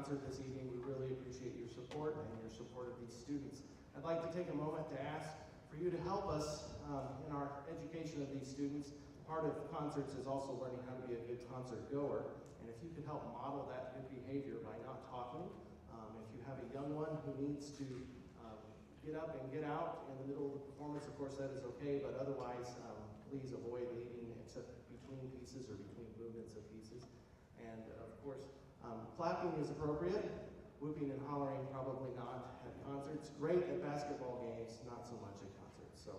concert this evening. We really appreciate your support and your support of these students. I'd like to take a moment to ask for you to help us in our education of these students. Part of concerts is also learning how to be a good concert goer, and if you could help model that good behavior by not talking. If you have a young one who needs to get up and get out in the middle of the performance, of course that is okay, but otherwise please avoid leaving except between pieces or between movements of pieces. And of course, clapping is appropriate. Whooping and hollering, probably not at concerts. Great at basketball games, not so much at concerts. So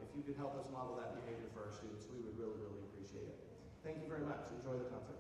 if you could help us model that behavior for our students, we would really, really appreciate it. Thank you very much. Enjoy the concert.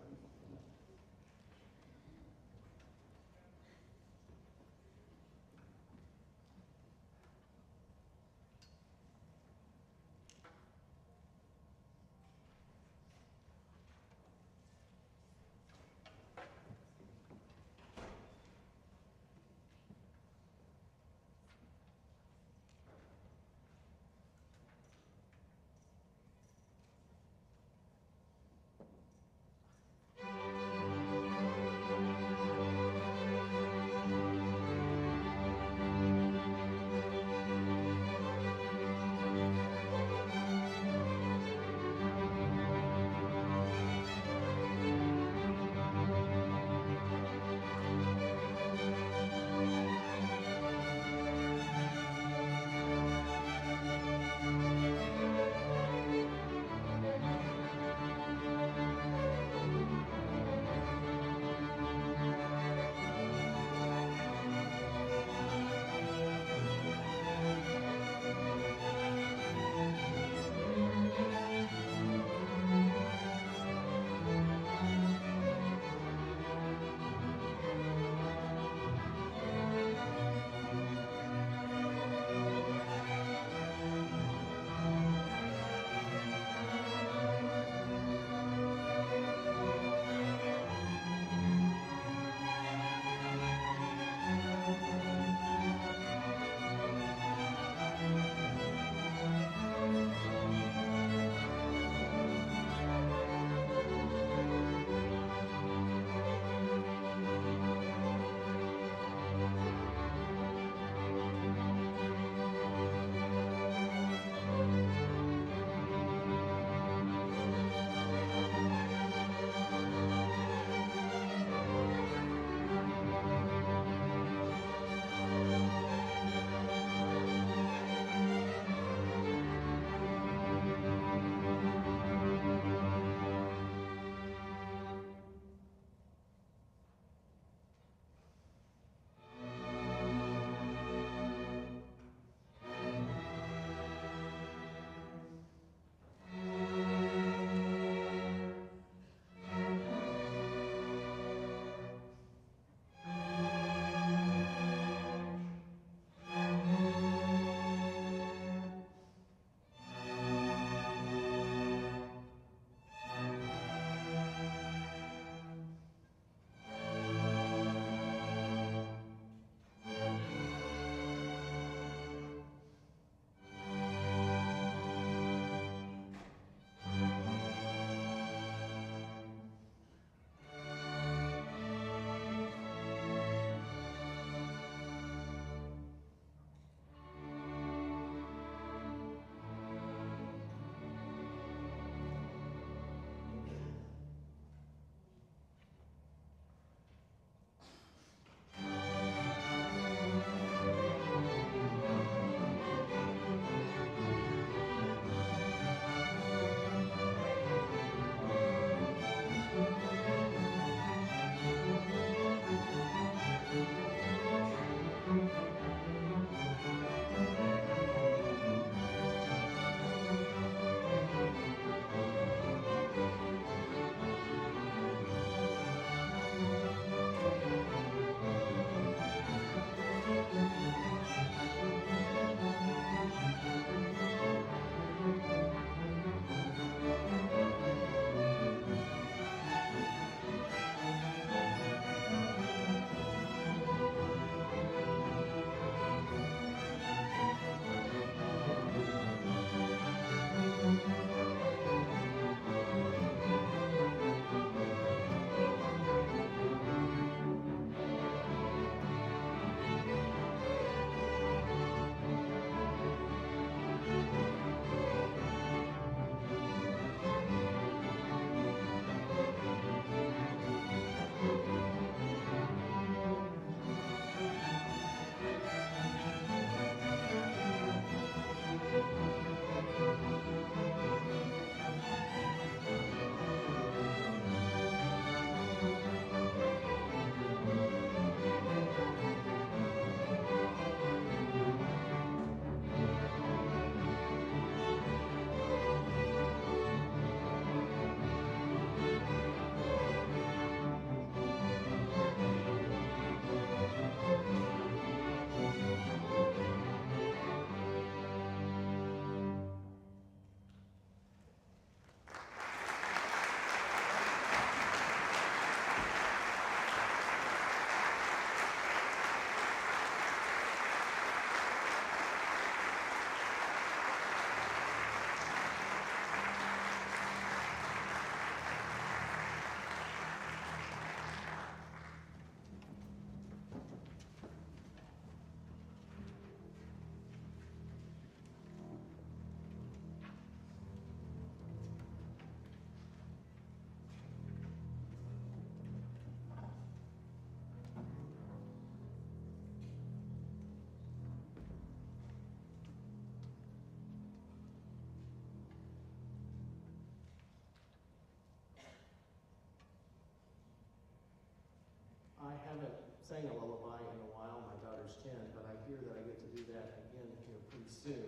sang a lullaby in a while. My daughter's 10, but I hear that I get to do that again here pretty soon.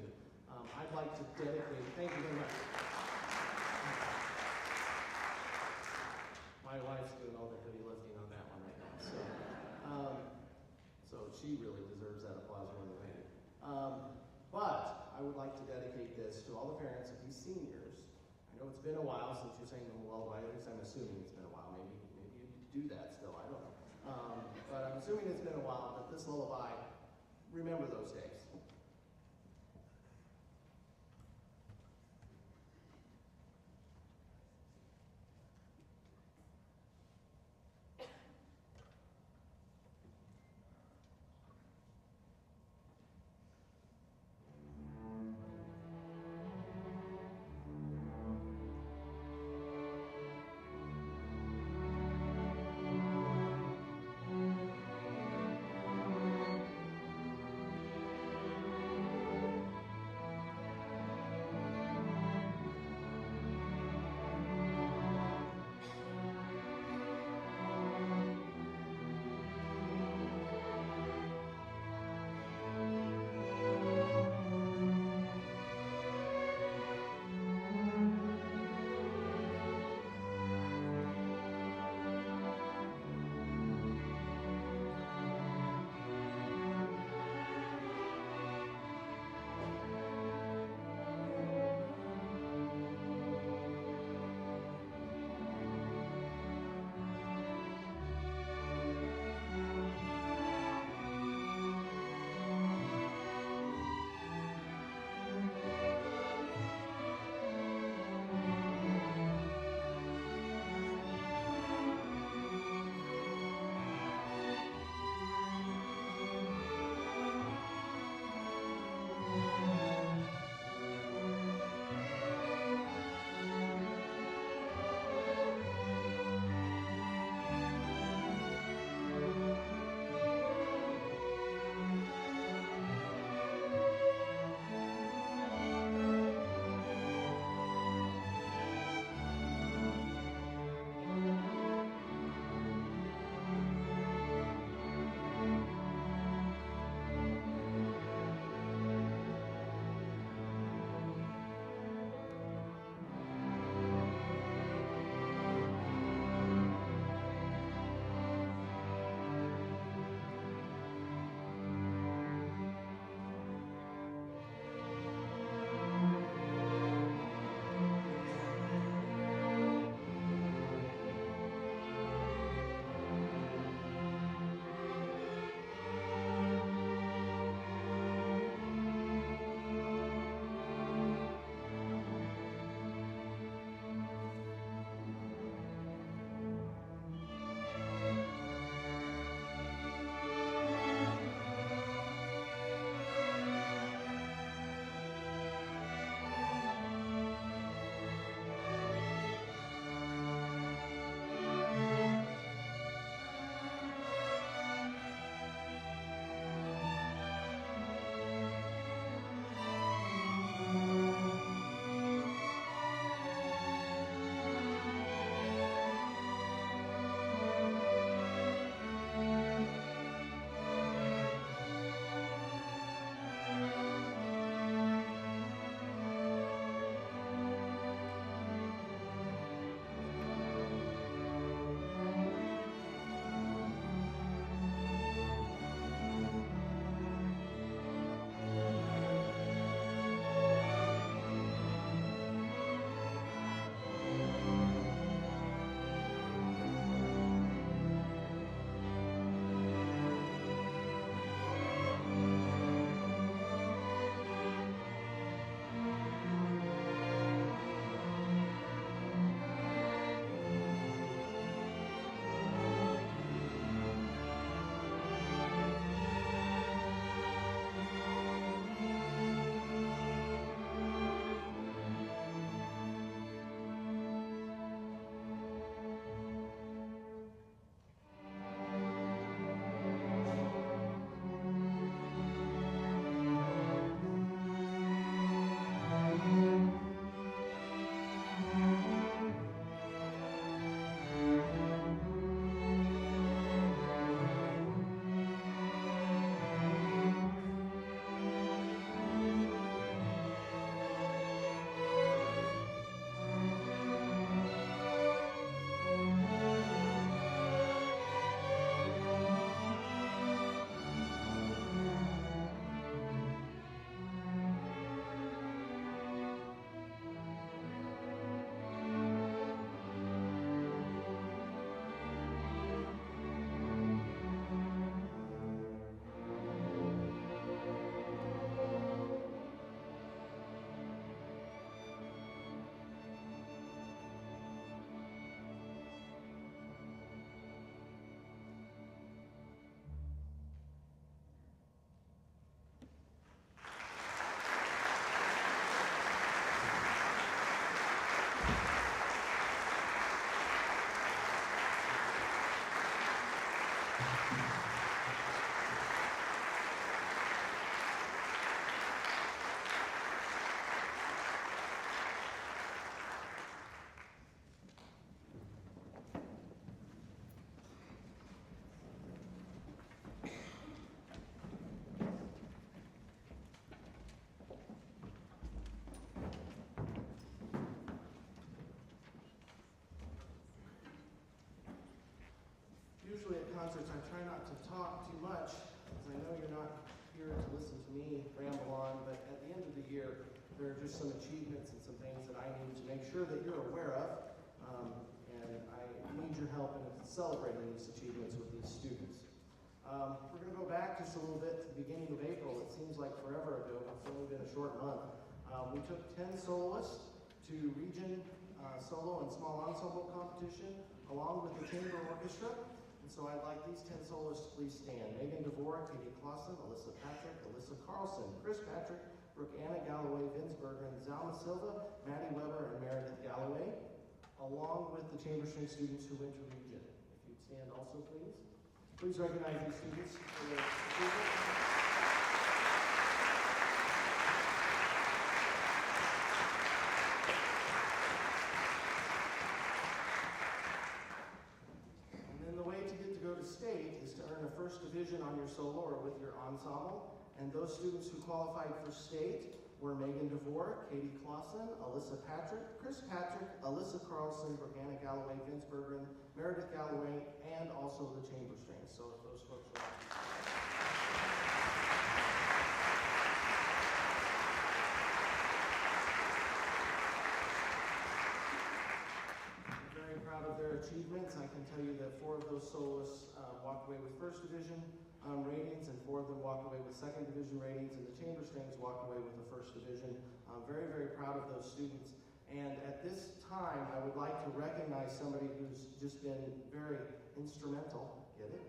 I'd like to dedicate, thank you very much. My wife's doing all the heavy lifting on that one right now, so she really deserves that applause more than I do. But I would like to dedicate this to all the parents of these seniors. I know it's been a while since you sang them lullaby. At least I'm assuming it's been a while. Maybe you do that still. I don't know. But I'm assuming it's been a while. But this lullaby, remember those days. Usually at concerts I try not to talk too much, because I know you're not here to listen to me ramble on, but at the end of the year, there are just some achievements and some things that I need to make sure that you're aware of, and I need your help in celebrating these achievements with these students. We're going to go back just a little bit to the beginning of April. It seems like forever ago, but it's only been a short month. We took 10 soloists to region solo and small ensemble competition, along with the chamber orchestra. So I'd like these 10 soloists to please stand. Megan DeVore, Katie Clausen, Alyssa Patrick, Alyssa Carlson, Chris Patrick, Brooke Anna Galloway, Vince Bergeron, Zalma Silva, Maddie Weber, and Meredith Galloway, along with the chamber string students who went to region. If you'd stand also, please. Please recognize these students for their achievements. State is to earn a first division on your solo or with your ensemble, and those students who qualified for state were Megan DeVore, Katie Clausen, Alyssa Patrick, Chris Patrick, Alyssa Carlson, Brianna Galloway, Vince Bergeron, Meredith Galloway, and also the chamber strings. So if those folks are proud of their achievements. I can tell you that 4 of those soloists walked away with first division ratings, and 4 of them walked away with second division ratings, and the chamber strings walked away with the first division. I'm very, very proud of those students. And at this time, I would like to recognize somebody who's just been very instrumental, get it,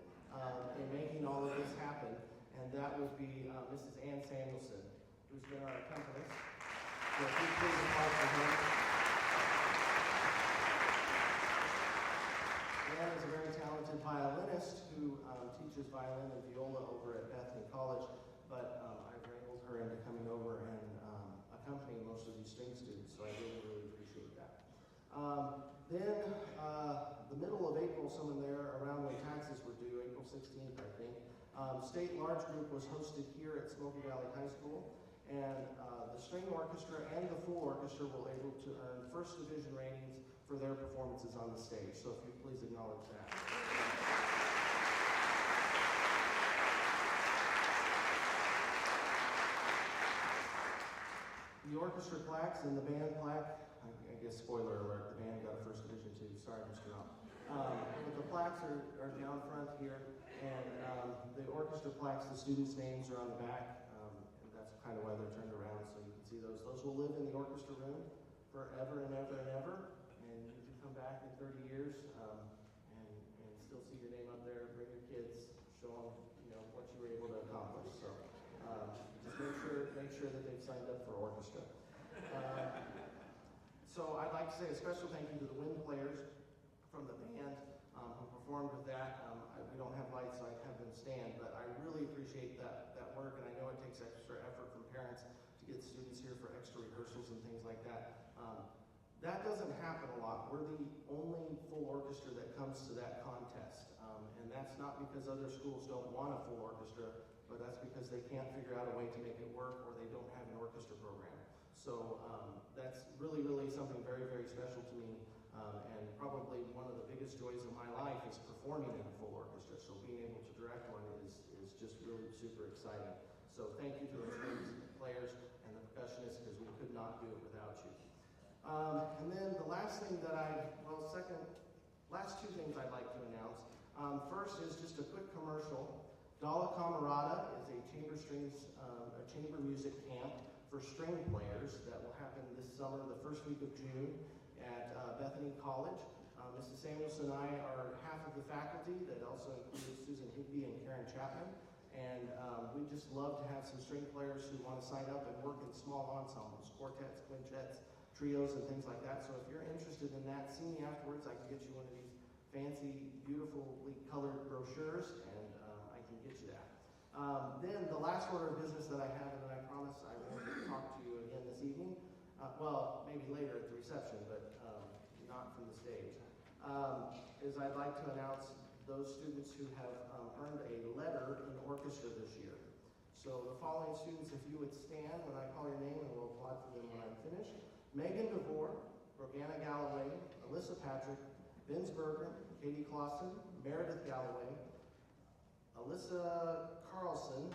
in making all of this happen, and that would be Mrs. Ann Samuelson, who's been our accompanist. So if you please applaud for her. Ann is a very talented violinist who teaches violin and viola over at Bethany College, but I've wrangled her into coming over and accompanying most of these string students, so I really, really appreciate that. Then, the middle of April, someone there around when taxes were due, April 16th, I think, State Large Group was hosted here at Smoky Valley High School, and the string orchestra and the full orchestra were able to earn first division ratings for their performances on the stage. So if you please acknowledge that. The orchestra plaques and the band plaque, I guess spoiler alert, the band got a first division too. Sorry, Mr. Rob. But the plaques are down front here, and the orchestra plaques, the students' names are on the back, and that's kind of why they're turned around so you can see those. Those will live in the orchestra room forever and ever and ever. And you can come back in 30 years and still see your name up there. Bring your kids, show them what you were able to accomplish. So just make sure that they've signed up for orchestra. So I'd like to say a special thank you to the wind players from the band who performed with that. We don't have lights, so I have them stand, but I really appreciate that work, and I know it takes extra effort from parents to get students here for extra rehearsals and things like that. That doesn't happen a lot. We're the only full orchestra that comes to that contest. And that's not because other schools don't want a full orchestra, but that's because they can't figure out a way to make it work, or they don't have an orchestra program. So that's really, really something very, very special to me. And probably one of the biggest joys of my life is performing in a full orchestra. So being able to direct one is just really super exciting. So thank you to those players and the percussionists, because we could not do it without you. And then the last thing that last 2 things I'd like to announce. First is just a quick commercial. Dalla Camerata is a chamber music camp for string players that will happen this summer, the first week of June at Bethany College. Mrs. Samuelson and I are half of the faculty. That also includes Susan Higby and Karen Chapman. And we just love to have some string players who want to sign up and work in small ensembles, quartets, quintets, trios, and things like that. So if you're interested in that, see me afterwards. I can get you one of these fancy, beautifully colored brochures, and I can get you that. Then the last order of business that I have, and then I promise I won't talk to you again this evening, well, maybe later at the reception, but not from the stage, is I'd like to announce those students who have earned a letter in orchestra this year. So the following students, if you would stand when I call your name, and we'll applaud for them when I'm finished. Megan DeVore, Roganna Galloway, Alyssa Patrick, Vince Berger, Katie Clausen, Meredith Galloway, Alyssa Carlson,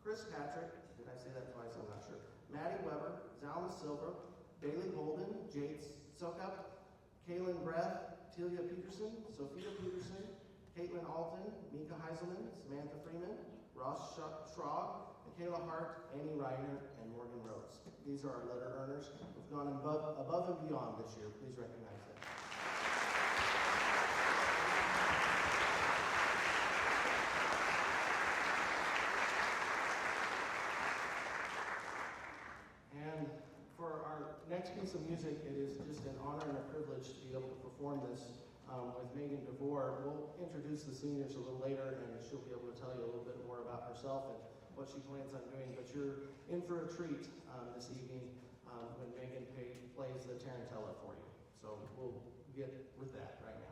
Chris Patrick, did I say that twice? I'm not sure. Maddie Weber, Zalma Silver, Bailey Golden, Jade Sokup, Kaylin Breath, Telia Peterson, Sophia Peterson, Caitlin Alton, Mika Heiselman, Samantha Freeman, Ross Schraub, Michaela Hart, Annie Reiner, and Morgan Rose. These are our letter earners who've gone above and beyond this year. Please recognize them. And for our next piece of music, it is just an honor and a privilege to be able to perform this with Megan DeVore. We'll introduce the seniors a little later, and she'll be able to tell you a little bit more about herself and what she plans on doing. But you're in for a treat this evening when Megan plays the tarantella for you. So we'll get with that right now.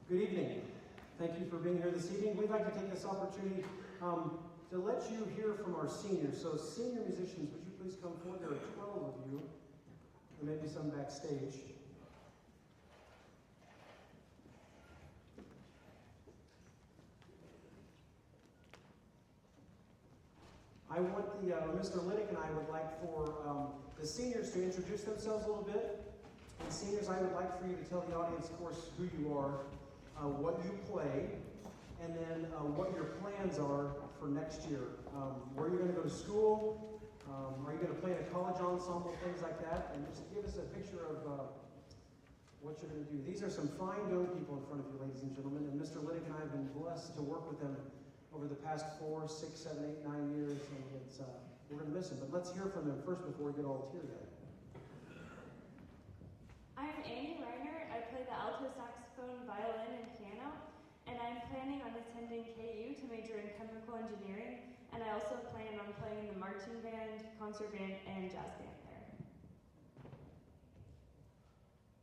Good evening. Thank you for being here this evening. We'd like to take this opportunity to let you hear from our seniors. So senior musicians, would you please come forward? There are 12 of you. There may be some backstage. I want Mr. Liddick and I would like for the seniors to introduce themselves a little bit. And seniors, I would like for you to tell the audience, of course, who you are, what you play, and then what your plans are for next year. Where you're going to go to school, are you going to play in a college ensemble, things like that, and just give us a picture of what you're going to do. These are some fine young people in front of you, ladies and gentlemen, and Mr. Liddick and I have been blessed to work with them over the past 4, 6, 7, 8, 9 years, and it's, we're going to miss them. But let's hear from them first before we get all teary-eyed. I'm Amy Reiner. I play the alto saxophone, violin, and piano, and I'm planning on attending KU to major in chemical engineering, and I also plan on playing in the marching band, concert band, and jazz band there.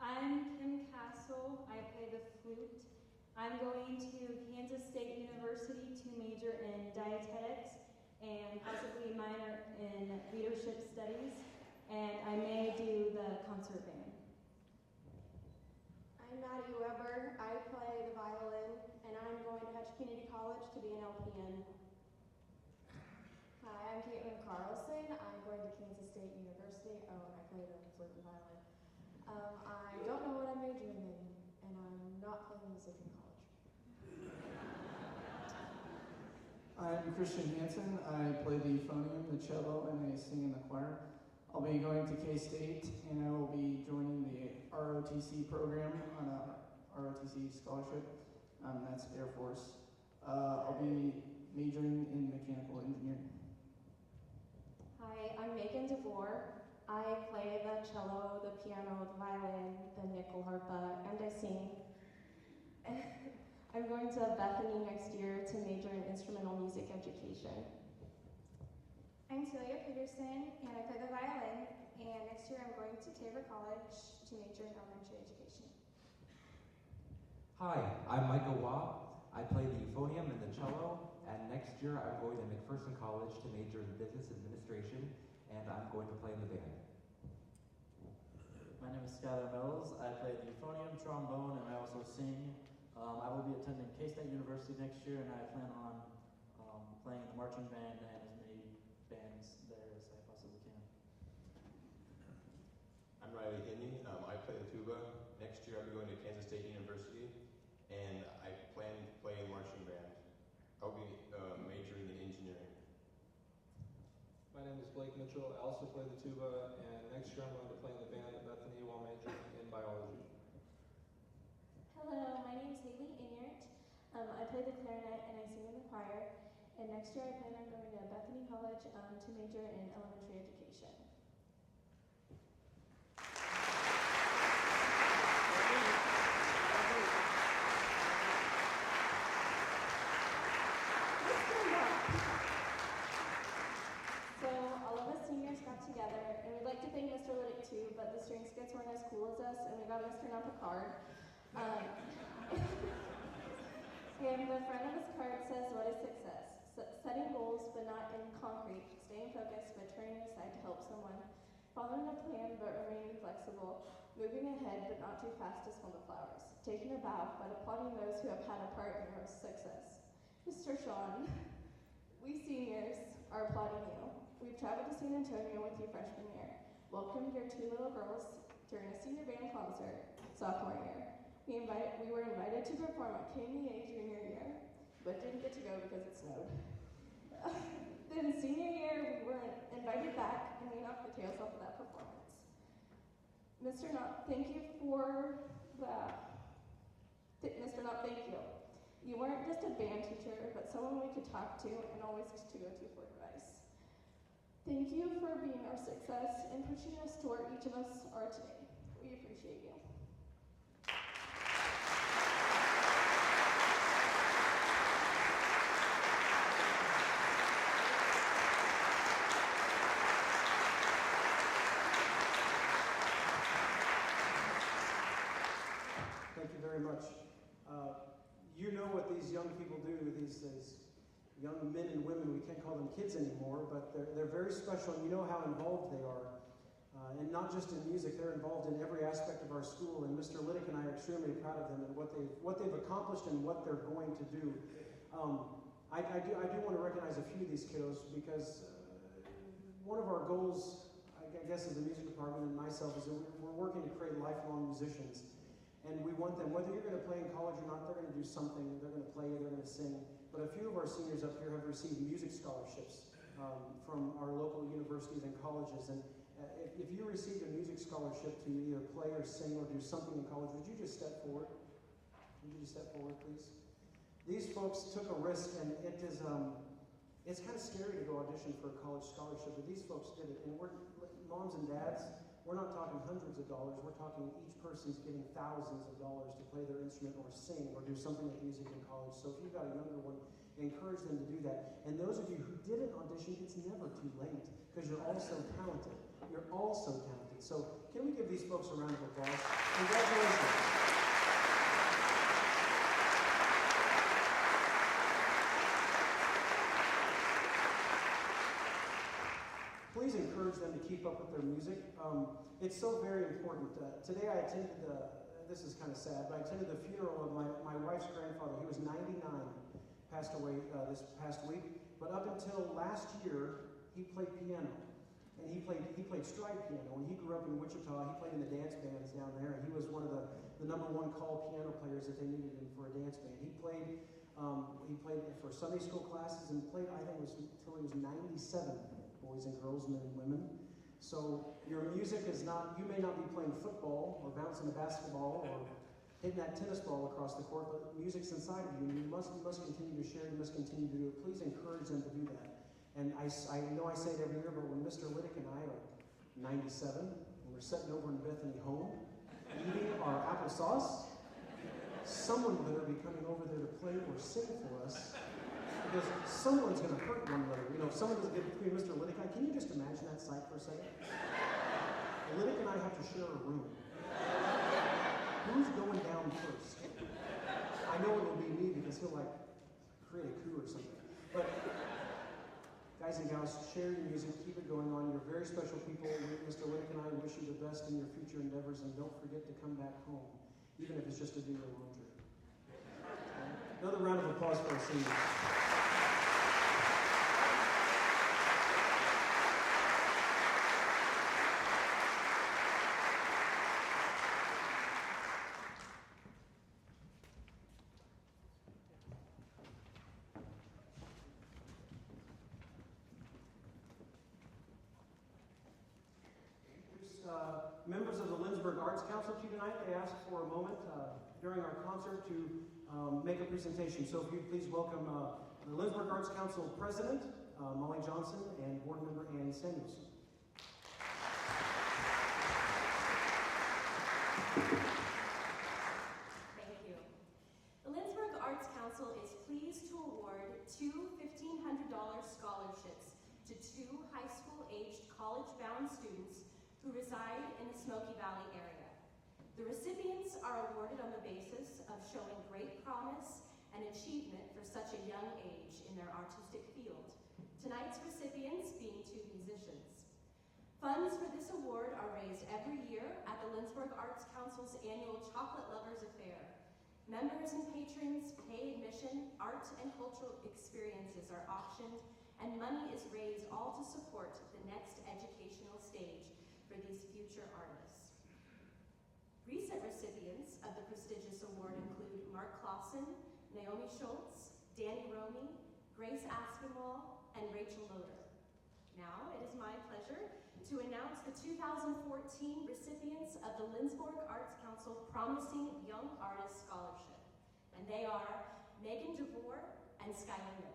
I'm Kim Castle. I play the flute. I'm going to Kansas State University to major in dietetics and possibly minor in leadership studies, and I may do the concert band. I'm Maddie Weber. I play the violin, and I'm going to Hutch Community College to be an LPN. Hi, I'm Caitlin Carlson. I'm going to Kansas State University. Oh, and I play the flute and violin. I don't know what I'm majoring in, and I'm not playing music in college. I'm Christian Hansen. I play the euphonium, the cello, and I sing in the choir. I'll be going to K-State, and I will be joining the ROTC program on a ROTC scholarship. That's Air Force. I'll be majoring in mechanical engineering. Hi, I'm Megan DeVore. I play the cello, the piano, the violin, the nickel harpa, and I sing. I'm going to Bethany next year to major in instrumental music education. I'm Celia Peterson, and I play the violin, and next year I'm going to Tabor College to major in elementary education. Hi, I'm Michael Waugh. I play the euphonium and the cello, and next year I'm going to McPherson College to major in business administration, and I'm going to play in the band. My name is Skylar Mills. I play the euphonium, trombone, and I also sing. I will be attending K-State University next year, and I plan on playing in the marching band and as many bands there as I possibly can. I'm Riley Hinney. I play the tuba. Next year I'll be going to Kansas State University, and I plan to play in marching band. I'll be majoring in engineering. My name is Blake Mitchell. I also play the tuba, and next year I'm going to play in the band at Bethany while majoring in biology. Hello, my name is Haley Inyart. I play the clarinet and I sing in the choir. And next year I plan on going to Bethany College to major in elementary education. So all of us seniors got together, and we'd like to thank Mr. Liddick too, but the string skits weren't as cool as us, and we got Mr. Nupp a card. And the front of his card says, "What is success? Setting goals, but not in concrete. Staying focused, but turning aside to help someone. Following a plan, but remaining flexible. Moving ahead, but not too fast to smell the flowers. Taking a bow, but applauding those who have had a part in your success." Mr. Sean, we seniors are applauding you. We've traveled to San Antonio with you freshman year. Welcomed your 2 little girls during a senior band concert sophomore year. We were invited to perform at KMEA junior year, but didn't get to go because it snowed. Then senior year, we were invited back, and we knocked the tails off of that performance. Mr. Knott, thank you for Mr. Knott, thank you. You weren't just a band teacher, but someone we could talk to and always to go to for advice. Thank you for being our success and pushing us to where each of us are today. We appreciate you. Thank you very much. you know what these young people do, these young men and women, we can't call them kids anymore, but they're very special, and you know how involved they are. And not just in music, they're involved in every aspect of our school, and Mr. Liddick and I are extremely proud of them and what they've accomplished and what they're going to do. I do want to recognize a few of these kiddos, because one of our goals, I guess, as the music department and myself, is that we're working to create lifelong musicians. And we want them, whether you're going to play in college or not, they're going to do something. They're going to play, they're going to sing. But a few of our seniors up here have received music scholarships from our local universities and colleges. And if you received a music scholarship to either play or sing or do something in college, would you just step forward? Would you just step forward, please? These folks took a risk, and it's kind of scary to go audition for a college scholarship, but these folks did it. And moms and dads, we're not talking hundreds of dollars. We're talking each person's getting thousands of dollars to play their instrument or sing or do something with music in college. So if you've got a younger one, encourage them to do that. And those of you who didn't audition, it's never too late, because you're all so talented. You're all so talented. So can we give these folks a round of applause? Congratulations. Please encourage them to keep up with their music. It's so very important. Today I attended this is kind of sad, but I attended the funeral of my wife's grandfather. He was 99, passed away this past week. But up until last year, he played piano. And he played stride piano. When he grew up in Wichita, he played in the dance bands down there. And he was one of the #1 call piano players that they needed him for a dance band. He played for Sunday school classes and played, I think it was until he was 97. Boys and girls, men and women. So your music is not, you may not be playing football or bouncing a basketball or hitting that tennis ball across the court, but music's inside of you, and you must continue to share, you must continue to do it. Please encourage them to do that. And I know I say it every year, but when Mr. Liddick and I are 97, and we're sitting over in Bethany home, eating our applesauce, someone better be coming over there to play or sing for us. Because someone's going to hurt one another. You know, if someone doesn't get between Mr. Liddick and I, can you just imagine that sight for a second? Liddick and I have to share a room. Who's going down first? I know it will be me, because he'll create a coup or something. But guys and gals, share your music, keep it going on. You're very special people. Mr. Liddick and I wish you the best in your future endeavors, and don't forget to come back home, even if it's just to do your laundry. Another round of applause for our seniors. Members of the Lindsborg Arts Council to you tonight. They asked for a moment during our concert to make a presentation. So if you'd please welcome the Lindsborg Arts Council President, Molly Johnson, and Board Member Ann Samuelson. Thank you. The Lindsborg Arts Council is pleased to award 2 $1,500 scholarships to 2 high school-aged college-bound students who reside in the Smoky Valley area. The recipients are awarded on the basis of showing great promise and achievement for such a young age in their artistic field. Tonight's recipients being 2 musicians. Funds for this award are raised every year at the Lindsborg Arts Council's annual Chocolate Lovers Affair. Members and patrons pay admission, art and cultural experiences are auctioned, and money is raised all to support the next educational stage for these future artists. Recent recipients of the prestigious award include Mark Clausen, Naomi Schultz, Danny Romy, Grace Aspinwall, and Rachel Loader. Now it is my pleasure to announce the 2014 recipients of the Lindsborg Arts Council Promising Young Artist Scholarship. And they are Megan DeVore and Skylar Mills.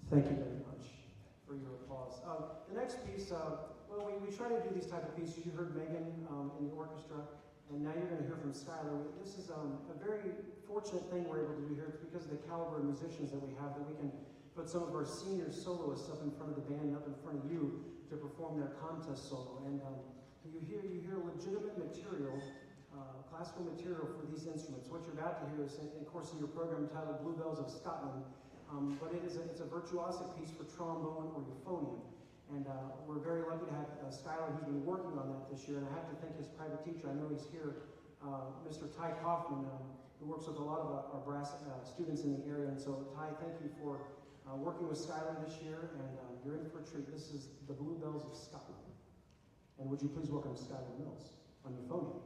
Thank you very much for your applause. The next piece, well, we try to do these type of pieces. You heard Megan in the orchestra, and now you're going to hear from Skylar. This is a very fortunate thing we're able to do here. It's because of the caliber of musicians that we have, that we can put some of our senior soloists up in front of the band and up in front of you to perform their contest solo. And you hear legitimate material, classical material for these instruments. What you're about to hear is, of course, in your program titled Bluebells of Scotland. But it's a virtuosic piece for trombone or euphonium. And we're very lucky to have Skylar, who's been working on that this year. And I have to thank his private teacher. I know he's here, Mr. Ty Kaufman, who works with a lot of our brass students in the area. And so, Ty, thank you for working with Skylar this year. And you're in for a treat. This is the Bluebells of Scotland. And would you please welcome Skylar Mills on euphonium.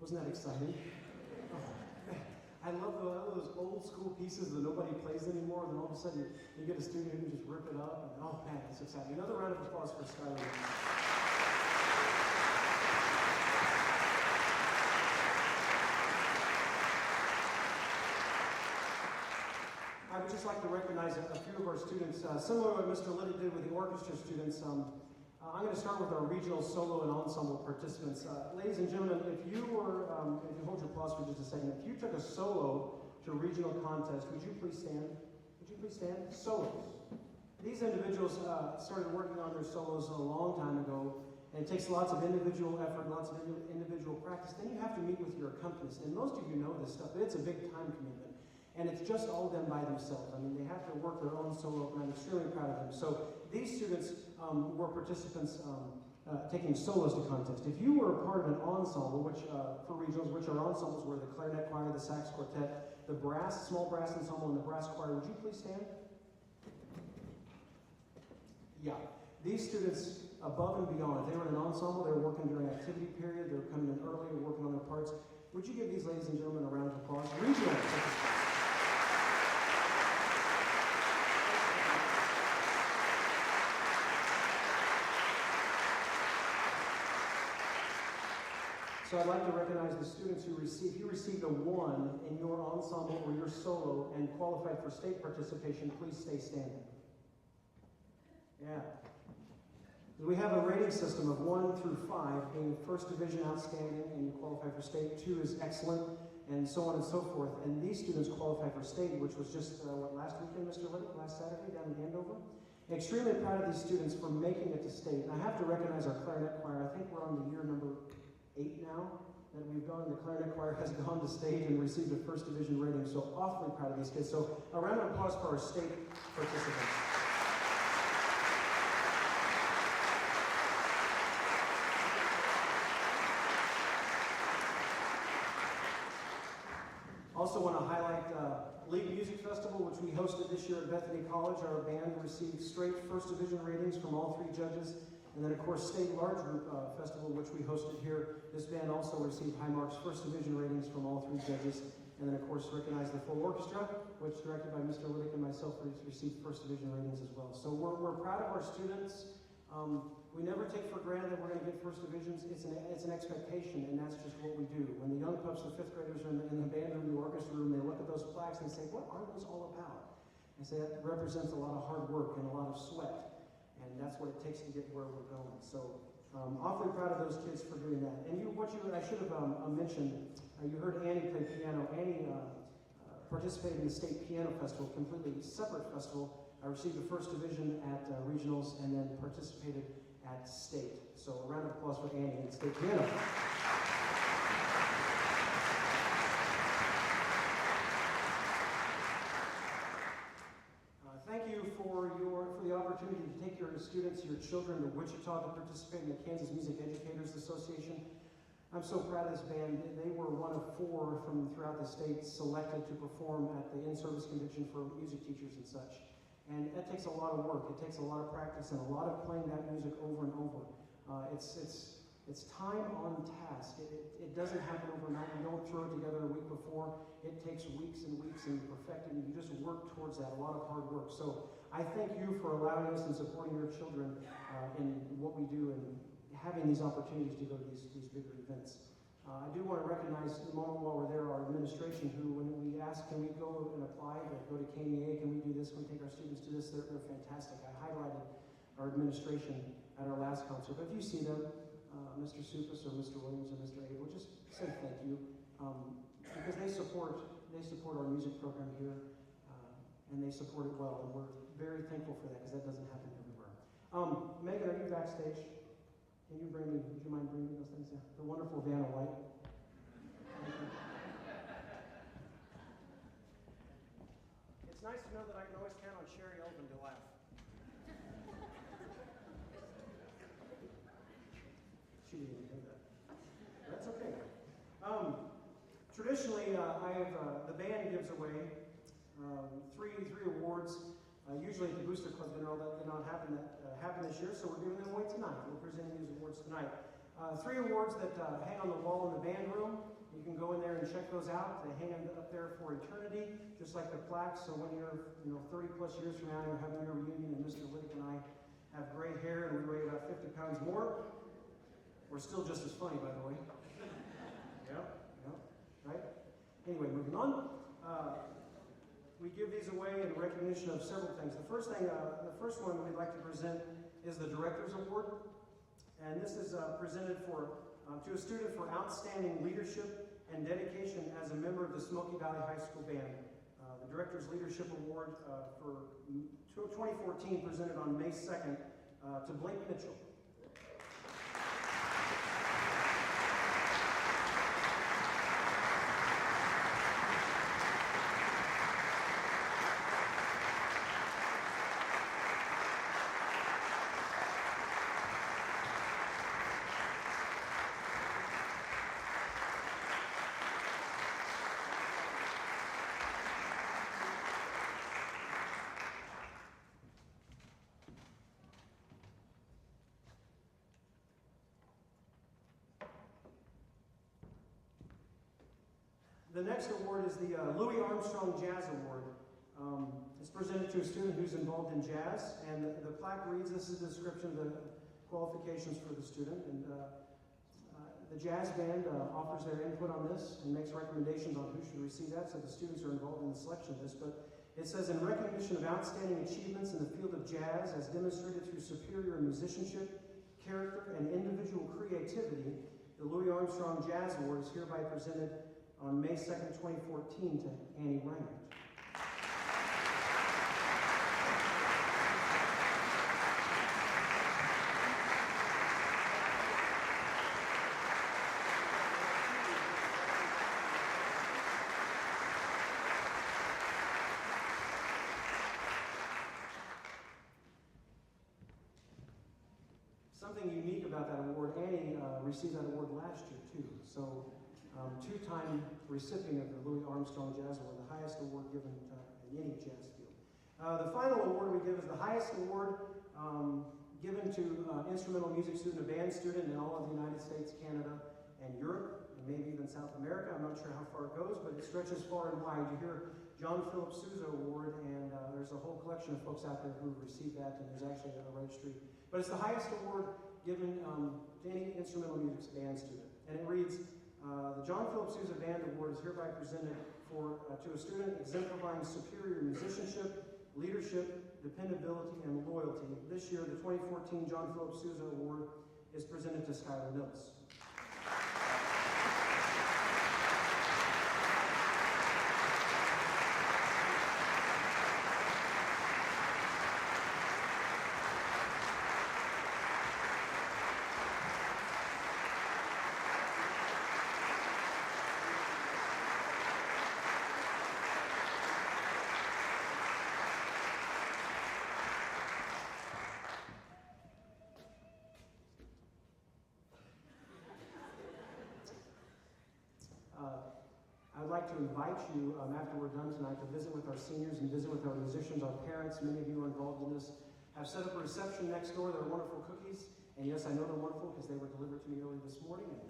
Wasn't that exciting? Oh, man. I love those old school pieces that nobody plays anymore, then all of a sudden you get a student who can just rip it up, and oh man, it's exciting. Another round of applause for Skylar. I would just like to recognize a few of our students, similar to what Mr. Liddy did with the orchestra students. I'm going to start with our regional solo and ensemble participants. Ladies and gentlemen, if you hold your applause for just a second, if you took a solo to a regional contest, would you please stand? Would you please stand? Solos. These individuals started working on their solos a long time ago, and it takes lots of individual effort, lots of individual practice. Then you have to meet with your accompanist, and most of you know this stuff, but it's a big time commitment. And it's just all done by themselves. I mean, they have to work their own solo, and I'm extremely proud of them. So these students were participants taking solos to contest. If you were a part of an ensemble, which for regionals, which are ensembles were the clarinet choir, the sax quartet, the brass, small brass ensemble, and the brass choir, would you please stand? Yeah. These students, above and beyond, if they were in an ensemble, they were working during activity period, they were coming in early, working on their parts. Would you give these ladies and gentlemen a round of applause? Regional. So I'd like to recognize the students who received. If you received a 1 in your ensemble or your solo and qualified for state participation, please stay standing. Yeah. We have a rating system of 1 through 5, being first division outstanding and you qualify for state, 2 is excellent, and so on and so forth. And these students qualify for state, which was just, last weekend, Mr. Liddick, last Saturday down in Andover. Extremely proud of these students for making it to state. And I have to recognize our clarinet choir. I think we're on the year number 8 now that we've gone. The clarinet choir has gone to state and received a first division rating, so awfully proud of these kids. So a round of applause for our state participants. Also want to highlight League Music Festival, which we hosted this year at Bethany College. Our band received straight first division ratings from all 3 judges. And then, of course, State Large Group Festival, which we hosted here. This band also received high marks, first division ratings from all 3 judges. And then, of course, recognize the full orchestra, which directed by Mr. Liddick and myself received first division ratings as well. So we're proud of our students. We never take for granted that we're going to get first divisions. It's an expectation, and that's just what we do. When the young pups, the 5th graders are in the band room, the orchestra room, they look at those flags and they say, what are those all about? I say that represents a lot of hard work and a lot of sweat. And that's what it takes to get where we're going. So, awfully proud of those kids for doing that. And I should have mentioned, you heard Annie play piano. Annie participated in the State Piano Festival, completely separate festival. I received the first division at regionals and then participated at state. So a round of applause for Annie and State Piano. Thank you for the opportunity to take your students, your children to Wichita to participate in the Kansas Music Educators Association. I'm so proud of this band. They were one of 4 from throughout the state selected to perform at the in-service convention for music teachers and such. And that takes a lot of work. It takes a lot of practice and a lot of playing that music over and over. It's time on task. It doesn't happen overnight. You don't throw it together a week before. It takes weeks and weeks and perfecting. You just work towards that, a lot of hard work. So I thank you for allowing us and supporting your children in what we do and having these opportunities to go to these bigger events. I do want to recognize the moment while we're there, our administration, who, when we asked, can we go and apply to go to KMEA, can we do this, can we take our students to this, they're fantastic. I highlighted our administration at our last concert. But if you see them, Mr. Supis or Mr. Williams or Mr. Abel, just say thank you, because they support our music program here, and they support it well, and we're very thankful for that, because that doesn't happen everywhere. Megan, are you backstage? Can you would you mind bringing me those things? Yeah. The wonderful Vanna White. Thank you. It's nice to know that I can always count on Sherry Elvin to laugh. She didn't even hear that. That's okay. Traditionally, the band gives away three awards. Usually at the Booster Club dinner, that did not happen this year, so we're giving them away tonight. We're presenting these awards tonight. 3 awards that hang on the wall in the band room. You can go in there and check those out. They hang up there for eternity, just like the plaques. So when you're 30 plus years from now, you're having your reunion, and Mr. Liddick and I have gray hair and we weigh about 50 pounds more. We're still just as funny, by the way. Yep, right? Anyway, moving on. We give these away in recognition of several things. The first one we'd like to present is the Director's Award. And this is presented to a student for outstanding leadership and dedication as a member of the Smoky Valley High School Band. The Director's Leadership Award for 2014 presented on May 2nd to Blake Mitchell. The next award is the Louis Armstrong Jazz Award. It's presented to a student who's involved in jazz, and the plaque reads, this is a description of the qualifications for the student, and the jazz band offers their input on this and makes recommendations on who should receive that, so the students are involved in the selection of this, but it says, in recognition of outstanding achievements in the field of jazz as demonstrated through superior musicianship, character, and individual creativity, the Louis Armstrong Jazz Award is hereby presented on May 2nd, 2014 to Annie Reinhardt. Something unique about that award, Annie received that award last year too, so two-time recipient of the Louis Armstrong Jazz Award, the highest award given in any jazz field. The final award we give is the highest award given to instrumental music student, a band student in all of the United States, Canada, and Europe, and maybe even South America. I'm not sure how far it goes, but it stretches far and wide. You hear John Philip Sousa Award, and there's a whole collection of folks out there who received that, and there's actually a registry. But it's the highest award given to any instrumental music band student, and it reads, the John Philip Sousa Band Award is hereby presented to a student exemplifying superior musicianship, leadership, dependability, and loyalty. This year, the 2014 John Philip Sousa Award is presented to Skylar Mills. I'd like to invite you, after we're done tonight, to visit with our seniors and visit with our musicians, our parents. Many of you are involved in this. I've set up a reception next door. There are wonderful cookies. And yes, I know they're wonderful because they were delivered to me early this morning. And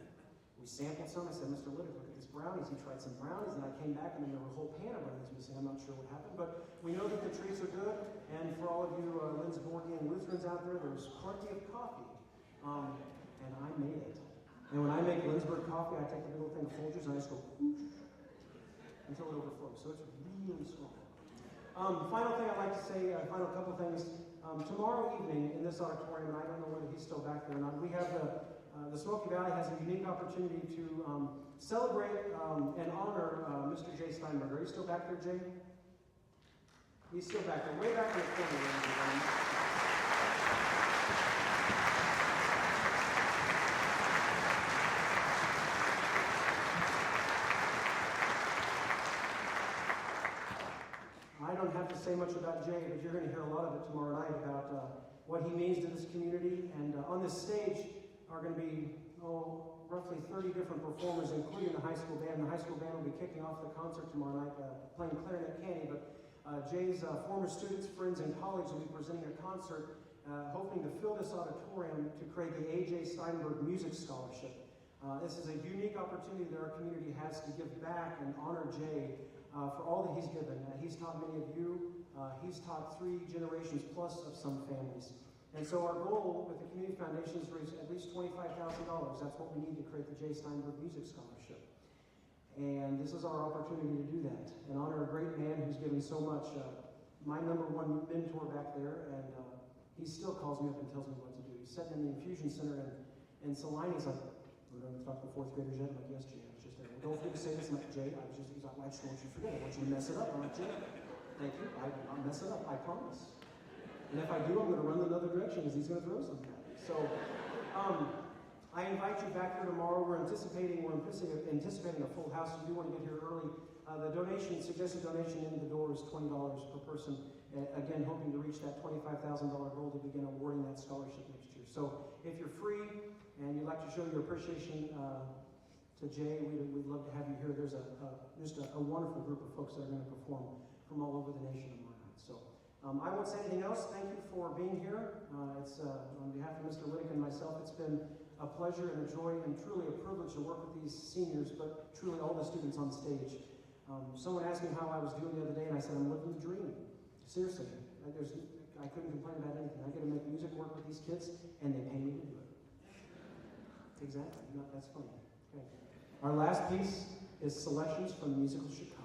we sampled some. I said, Mr. Liddick, look at these brownies. He tried some brownies, and I came back, and then there were a whole pan of brownies missing. I'm not sure what happened. But we know that the treats are good. And for all of you Lindsborgian Lutherans out there, there's plenty of coffee. And I made it. And when I make Lindsberg coffee, I take a little thing of Folgers, and I just go, whoosh, until it overflows. So it's really strong. Final thing I'd like to say, final couple things. Tomorrow evening in this auditorium, and I don't know whether he's still back there or not, we have the Smoky Valley has a unique opportunity to celebrate and honor Mr. Jay Steinberg. Are you still back there, Jay? He's still back there, way back in the corner. I don't have to say much about Jay, but you're going to hear a lot of it tomorrow night about what he means to this community. And on this stage are going to be roughly 30 different performers, including the high school band. The high school band will be kicking off the concert tomorrow night, playing clarinet candy. But Jay's former students, friends, and colleagues will be presenting a concert. hoping to fill this auditorium to create the A.J. Steinberg Music Scholarship. This is a unique opportunity that our community has to give back and honor Jay for all that he's given. He's taught many of you. He's taught 3 generations plus of some families. And so our goal with the Community Foundation is to raise at least $25,000. That's what we need to create the Jay Steinberg Music Scholarship. And this is our opportunity to do that and honor a great man who's given so much. My number 1 mentor back there, and he still calls me up and tells me what to do. He's sitting in the infusion center in Salina. He's like, we're going to talk to 4th graders yet? I'm like, yes, Jay, I was just there. Well, don't forget to say this. I'm like, Jay, he's like, well, I just don't want you to forget. I want you to mess it up. I'm like, Jay, thank you. I'll mess it up. I promise. And if I do, I'm going to run in another direction because he's going to throw something at me. So I invite you back here tomorrow. We're anticipating a full house. You do want to get here early. The suggested donation into the door is $20 per person. Again, hoping to reach that $25,000 goal to begin awarding that scholarship next year. So if you're free and you'd like to show your appreciation to Jay, we'd love to have you here. There's just a wonderful group of folks that are going to perform from all over the nation tomorrow night. So I won't say anything else. Thank you for being here. It's on behalf of Mr. Liddick and myself, it's been a pleasure and a joy and truly a privilege to work with these seniors, but truly all the students on stage. Someone asked me how I was doing the other day, and I said, I'm living the dream. Seriously, I couldn't complain about anything. I get to make music work with these kids, and they pay me to do it. Exactly. No, that's funny. Okay. Our last piece is selections from the Musical Chicago.